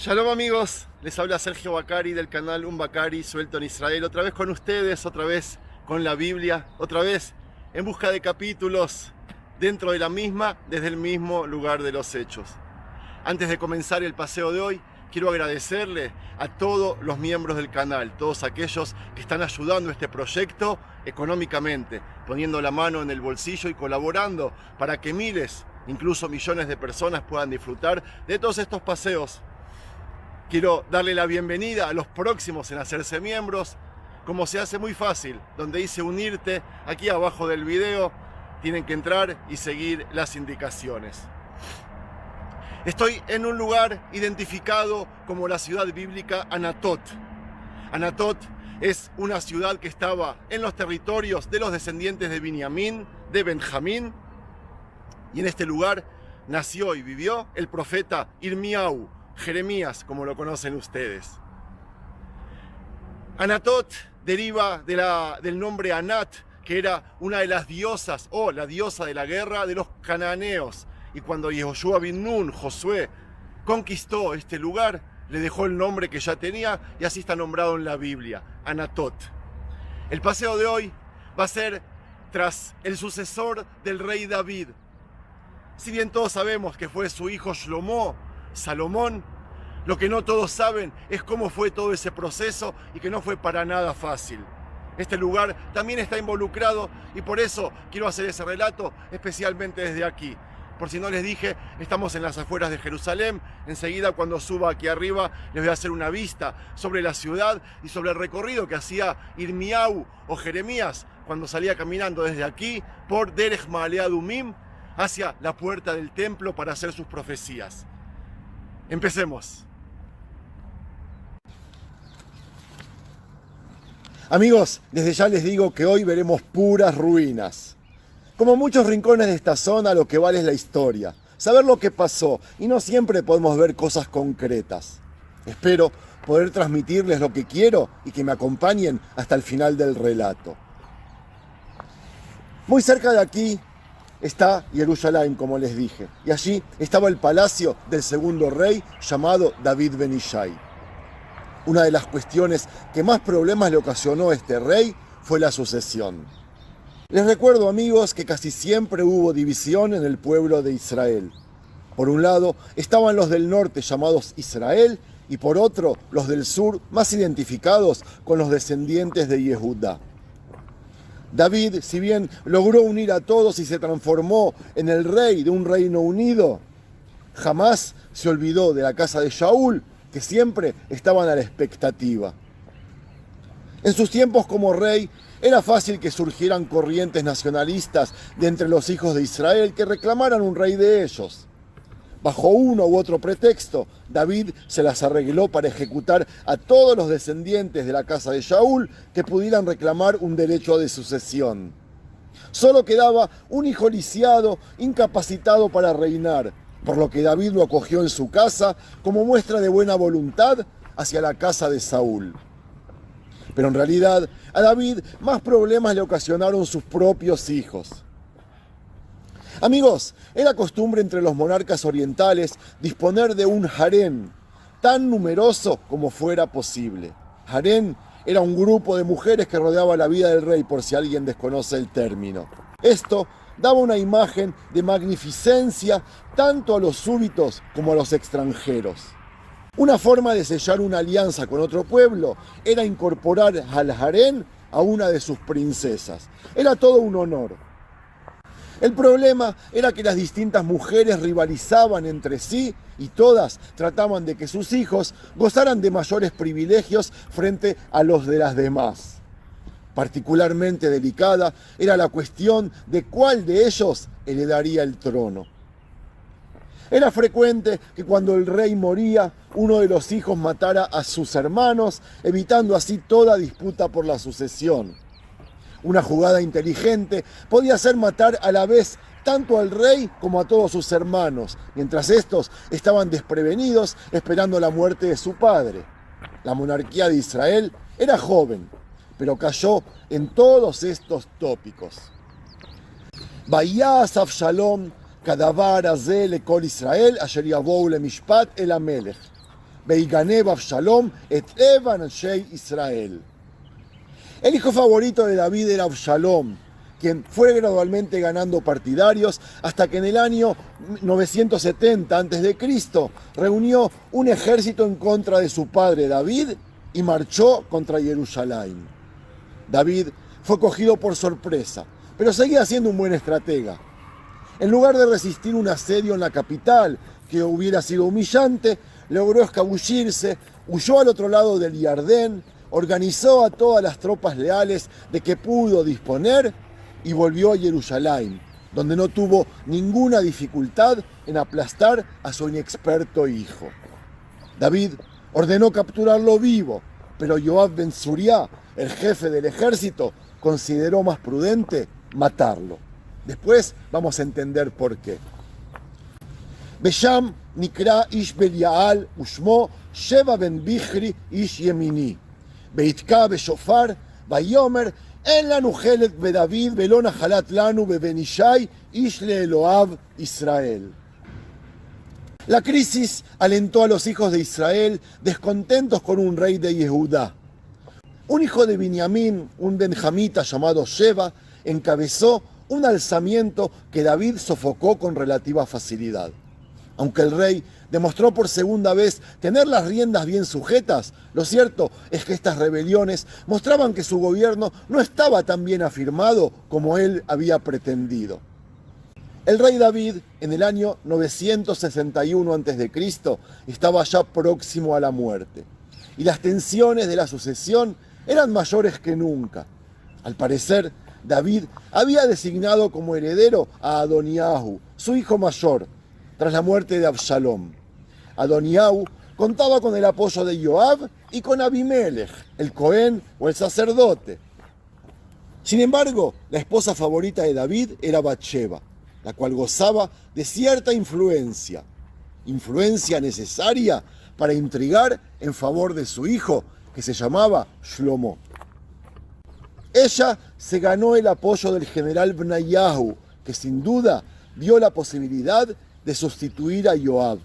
Shalom amigos, les habla Sergio Bacari del canal Un Bacari Suelto en Israel, otra vez con ustedes, otra vez con la Biblia, otra vez en busca de capítulos dentro de la misma, desde el mismo lugar de los hechos. Antes de comenzar el paseo de hoy, quiero agradecerle a todos los miembros del canal, todos aquellos que están ayudando a este proyecto económicamente, poniendo la mano en el bolsillo y colaborando para que miles, incluso millones de personas puedan disfrutar de todos estos paseos. Quiero darle la bienvenida a los próximos en hacerse miembros, como se hace muy fácil, donde dice unirte, aquí abajo del video, tienen que entrar y seguir las indicaciones. Estoy en un lugar identificado como la ciudad bíblica Anatot. Anatot es una ciudad que estaba en los territorios de los descendientes de Binyamin, de Benjamín, y en este lugar nació y vivió el profeta Irmiau, Jeremías, como lo conocen ustedes. Anatot deriva del nombre Anat, que era una de las diosas, o la diosa de la guerra de los cananeos. Y cuando Yehoshua bin Nun, Josué, conquistó este lugar, le dejó el nombre que ya tenía y así está nombrado en la Biblia, Anatot. El paseo de hoy va a ser tras el sucesor del rey David. Si bien todos sabemos que fue su hijo Shlomo, Salomón, lo que no todos saben es cómo fue todo ese proceso y que no fue para nada fácil. Este lugar también está involucrado y por eso quiero hacer ese relato especialmente desde aquí. Por si no les dije, estamos en las afueras de Jerusalén. Enseguida cuando suba aquí arriba les voy a hacer una vista sobre la ciudad y sobre el recorrido que hacía Irmiau o Jeremías cuando salía caminando desde aquí por Derech Ma'ale Adumim hacia la puerta del templo para hacer sus profecías. Empecemos. Amigos, desde ya les digo que hoy veremos puras ruinas. Como muchos rincones de esta zona, lo que vale es la historia, saber lo que pasó, y no siempre podemos ver cosas concretas. Espero poder transmitirles lo que quiero y que me acompañen hasta el final del relato. Muy cerca de aquí está Jerusalén, como les dije, y allí estaba el palacio del segundo rey llamado David ben Ishai. Una de las cuestiones que más problemas le ocasionó a este rey fue la sucesión. Les recuerdo, amigos, que casi siempre hubo división en el pueblo de Israel. Por un lado estaban los del norte llamados Israel y por otro los del sur más identificados con los descendientes de Yehudá. David, si bien logró unir a todos y se transformó en el rey de un reino unido, jamás se olvidó de la casa de Shaul, que siempre estaban a la expectativa. En sus tiempos como rey, era fácil que surgieran corrientes nacionalistas de entre los hijos de Israel que reclamaran un rey de ellos. Bajo uno u otro pretexto, David se las arregló para ejecutar a todos los descendientes de la casa de Shaul que pudieran reclamar un derecho de sucesión. Solo quedaba un hijo lisiado, incapacitado para reinar, por lo que David lo acogió en su casa como muestra de buena voluntad hacia la casa de Saúl. Pero en realidad, a David más problemas le ocasionaron sus propios hijos. Amigos, era costumbre entre los monarcas orientales disponer de un harén, tan numeroso como fuera posible. Harén era un grupo de mujeres que rodeaba la vida del rey, por si alguien desconoce el término. Esto daba una imagen de magnificencia tanto a los súbditos como a los extranjeros. Una forma de sellar una alianza con otro pueblo era incorporar al harén a una de sus princesas. Era todo un honor. El problema era que las distintas mujeres rivalizaban entre sí y todas trataban de que sus hijos gozaran de mayores privilegios frente a los de las demás. Particularmente delicada era la cuestión de cuál de ellos heredaría el trono. Era frecuente que cuando el rey moría, uno de los hijos matara a sus hermanos, evitando así toda disputa por la sucesión. Una jugada inteligente podía ser matar a la vez tanto al rey como a todos sus hermanos, mientras estos estaban desprevenidos esperando la muerte de su padre. La monarquía de Israel era joven, pero cayó en todos estos tópicos. Vayas Avshalom כדבר הזה לכל ישראל אשר יבואו למשפט אל המלך. Veiganeb Absalom et Evan Shei Israel. El hijo favorito de David era Absalom, quien fue gradualmente ganando partidarios hasta que en el año 970 a.C. reunió un ejército en contra de su padre David y marchó contra Jerusalén. David fue cogido por sorpresa, pero seguía siendo un buen estratega. En lugar de resistir un asedio en la capital, que hubiera sido humillante, logró escabullirse, huyó al otro lado del Jardén, organizó a todas las tropas leales de que pudo disponer y volvió a Jerusalén, donde no tuvo ninguna dificultad en aplastar a su inexperto hijo. David ordenó capturarlo vivo, pero Yoab ben Zuriá, el jefe del ejército, consideró más prudente matarlo. Después vamos a entender por qué. Besham nikra ish Belial ushmo Sheva ben Bichri ish Yemini. Beitka beshofar vayomer en la nujelet bedavid belona halat lanu bebenishai ish le Eloab Israel. La crisis alentó a los hijos de Israel descontentos con un rey de Yehudá. Un hijo de Binyamin, un benjamita llamado Sheva, encabezó un alzamiento que David sofocó con relativa facilidad. Aunque el rey demostró por segunda vez tener las riendas bien sujetas, lo cierto es que estas rebeliones mostraban que su gobierno no estaba tan bien afirmado como él había pretendido. El rey David, en el año 961 a.C., estaba ya próximo a la muerte, y las tensiones de la sucesión eran mayores que nunca. Al parecer, David había designado como heredero a Adoniahu, su hijo mayor, tras la muerte de Absalom. Adoniahu contaba con el apoyo de Joab y con Abimelech, el Cohen o el sacerdote. Sin embargo, la esposa favorita de David era Bathsheba, la cual gozaba de cierta influencia necesaria para intrigar en favor de su hijo, que se llamaba Shlomo. Ella se ganó el apoyo del general Bnayahu, que sin duda vio la posibilidad de sustituir a Joab,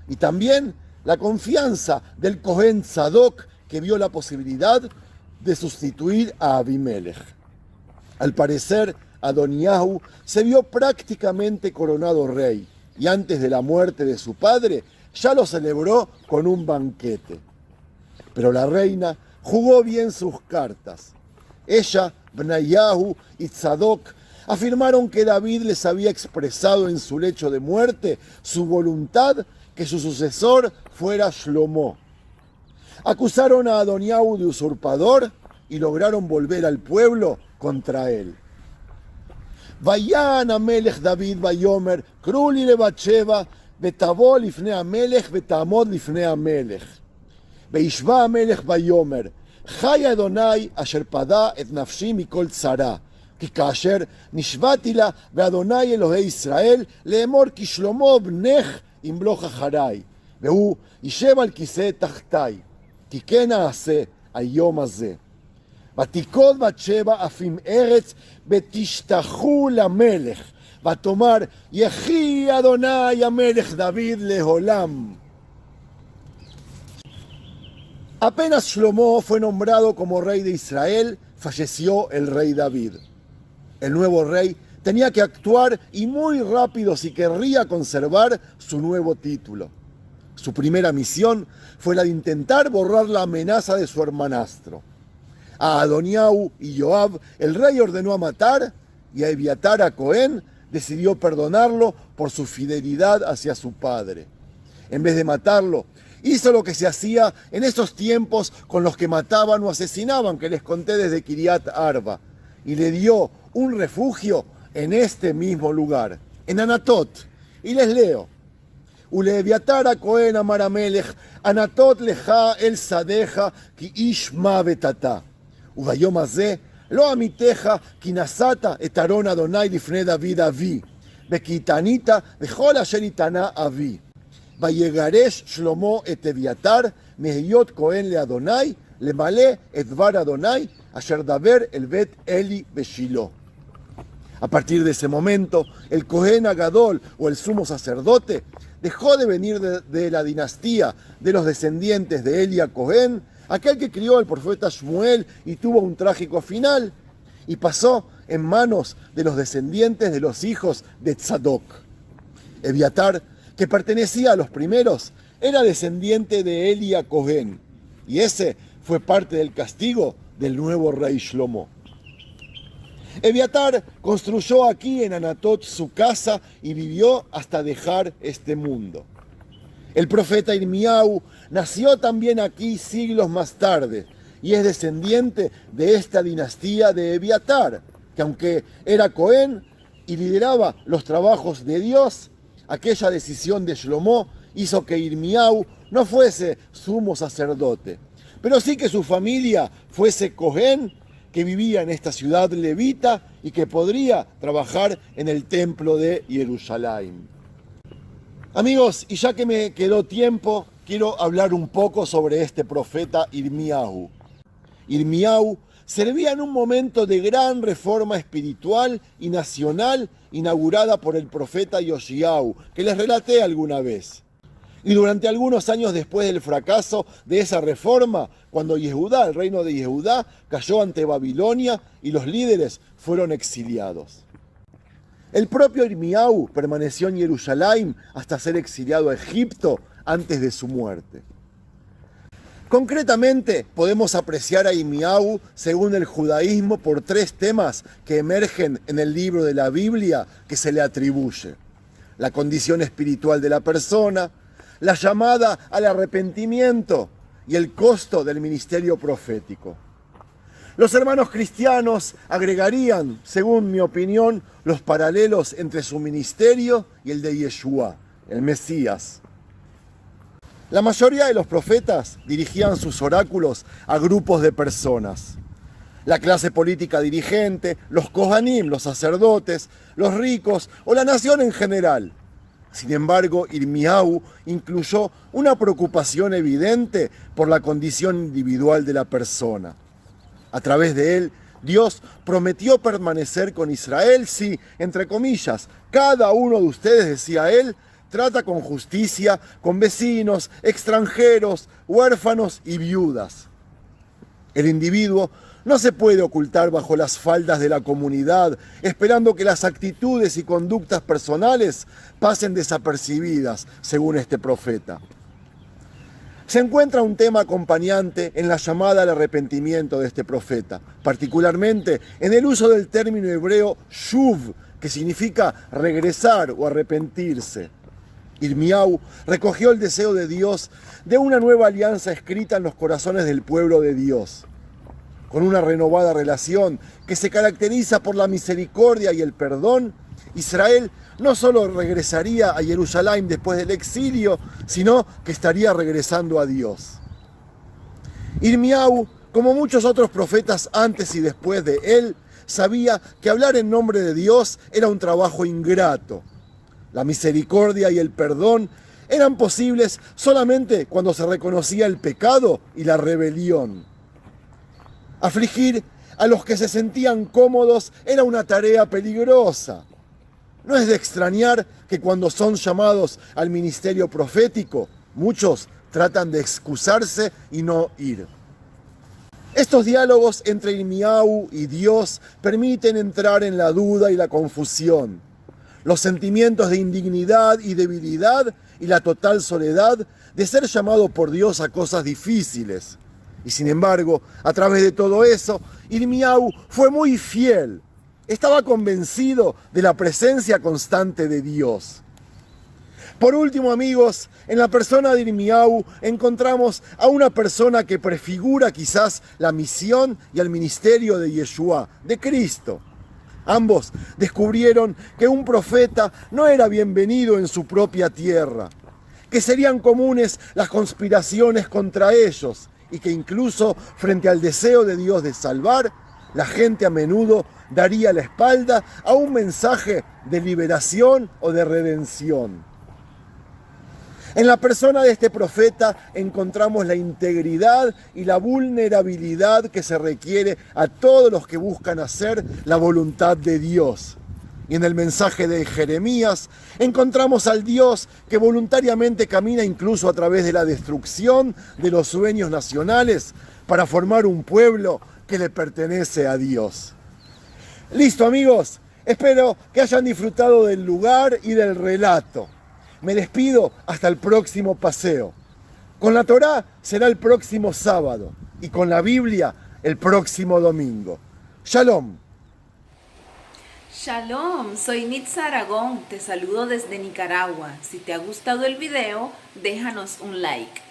y también la confianza del Cohen Tzadok, que vio la posibilidad de sustituir a Abimelech. Al parecer, Adoniahu se vio prácticamente coronado rey, y antes de la muerte de su padre ya lo celebró con un banquete. Pero la reina jugó bien sus cartas. Ella, Bnayahu y Tzadok afirmaron que David les había expresado en su lecho de muerte su voluntad que su sucesor fuera Shlomo. Acusaron a Adoniahu de usurpador y lograron volver al pueblo contra él. Vayan Amelech David Vayomer, Kruli le Bathsheba, Betavo lifnei Amelech, Betamod lifnei Amelech. Veishva Amelech Vayomer, Chai Adonai asher pada et nafshi mikol tzara. כי כאשר נשבעתי לה ואדוני אלוהי ישראל לאמור כי שלמה בנך ימלוך אחריי והוא יישב על כיסא תחתיי כי כן אעשה היום הזה. ותיכון בת-שבע אף עם ארץ ותשתחו למלך ותאמר יחי אדוני המלך דוד לעולם. Apenas Shlomo fue nombrado como rey de Israel, falleció el rey David. El nuevo rey tenía que actuar y muy rápido si querría conservar su nuevo título. Su primera misión fue la de intentar borrar la amenaza de su hermanastro. A Adoniahu y Joab el rey ordenó a matar y a Ebiatar a Cohen decidió perdonarlo por su fidelidad hacia su padre. En vez de matarlo, hizo lo que se hacía en esos tiempos con los que mataban o asesinaban, que les conté desde Kiriat Arba, y le dio un refugio en este mismo lugar, en Anatot. Y les leo: Uleviatar a Cohen amar Amelech, Anatot leja el sadeja ki ish mavet ata. Ubayom hazeh lo amiteja ki nasata et Aron Adonai lifnei David avi, וכי התענית וכל אשר התענה אבי. ויגרש שלמה את אביתר מהיות כהן לאדוני, למלא את דבר אדוני אשר דבר אל בית אלי בשילה. A partir de ese momento, el Cohen Agadol o el sumo sacerdote dejó de venir de la dinastía de los descendientes de Elia Cohen, aquel que crió al profeta Shmuel y tuvo un trágico final, y pasó en manos de los descendientes de los hijos de Tzadok. Ebiatar, que pertenecía a los primeros, era descendiente de Elia Cohen, y ese fue parte del castigo del nuevo rey Shlomo. Ebiatar construyó aquí en Anatot su casa y vivió hasta dejar este mundo. El profeta Irmiau nació también aquí siglos más tarde y es descendiente de esta dinastía de Ebiatar, que aunque era Cohen y lideraba los trabajos de Dios, aquella decisión de Shlomo hizo que Irmiau no fuese sumo sacerdote, pero sí que su familia fuese Cohen, que vivía en esta ciudad levita y que podría trabajar en el templo de Jerusalén. Amigos, y ya que me quedó tiempo, quiero hablar un poco sobre este profeta Irmiau. Irmiau servía en un momento de gran reforma espiritual y nacional inaugurada por el profeta Yoshiau, que les relaté alguna vez. Y durante algunos años después del fracaso de esa reforma, cuando Yehudá, el reino de Yehudá, cayó ante Babilonia y los líderes fueron exiliados. El propio Irmiau permaneció en Jerusalén hasta ser exiliado a Egipto antes de su muerte. Concretamente, podemos apreciar a Irmiau según el judaísmo por tres temas que emergen en el libro de la Biblia que se le atribuye: la condición espiritual de la persona, la llamada al arrepentimiento y el costo del ministerio profético. Los hermanos cristianos agregarían, según mi opinión, los paralelos entre su ministerio y el de Yeshua, el Mesías. La mayoría de los profetas dirigían sus oráculos a grupos de personas: la clase política dirigente, los Kohanim, los sacerdotes, los ricos o la nación en general. Sin embargo, Irmiau incluyó una preocupación evidente por la condición individual de la persona. A través de él, Dios prometió permanecer con Israel si, entre comillas, cada uno de ustedes, decía él, trata con justicia con vecinos, extranjeros, huérfanos y viudas. El individuo no se puede ocultar bajo las faldas de la comunidad, esperando que las actitudes y conductas personales pasen desapercibidas, según este profeta. Se encuentra un tema acompañante en la llamada al arrepentimiento de este profeta, particularmente en el uso del término hebreo shuv, que significa regresar o arrepentirse. Irmiau recogió el deseo de Dios de una nueva alianza escrita en los corazones del pueblo de Dios. Con una renovada relación que se caracteriza por la misericordia y el perdón, Israel no solo regresaría a Jerusalén después del exilio, sino que estaría regresando a Dios. Irmiau, como muchos otros profetas antes y después de él, sabía que hablar en nombre de Dios era un trabajo ingrato. La misericordia y el perdón eran posibles solamente cuando se reconocía el pecado y la rebelión. Afligir a los que se sentían cómodos era una tarea peligrosa. No es de extrañar que cuando son llamados al ministerio profético, muchos tratan de excusarse y no ir. Estos diálogos entre Irmiau y Dios permiten entrar en la duda y la confusión, los sentimientos de indignidad y debilidad y la total soledad de ser llamado por Dios a cosas difíciles. Y sin embargo, a través de todo eso, Irmiau fue muy fiel. Estaba convencido de la presencia constante de Dios. Por último, amigos, en la persona de Irmiau encontramos a una persona que prefigura quizás la misión y el ministerio de Yeshua, de Cristo. Ambos descubrieron que un profeta no era bienvenido en su propia tierra, que serían comunes las conspiraciones contra ellos y que incluso frente al deseo de Dios de salvar, la gente a menudo daría la espalda a un mensaje de liberación o de redención. En la persona de este profeta encontramos la integridad y la vulnerabilidad que se requiere a todos los que buscan hacer la voluntad de Dios. y en el mensaje de Jeremías encontramos al Dios que voluntariamente camina incluso a través de la destrucción de los sueños nacionales para formar un pueblo que le pertenece a Dios. Listo, amigos, espero que hayan disfrutado del lugar y del relato. Me despido hasta el próximo paseo. Con la Torá será el próximo sábado y con la Biblia el próximo domingo. Shalom. Shalom, soy Nitza Aragón, te saludo desde Nicaragua. Si te ha gustado el video, déjanos un like.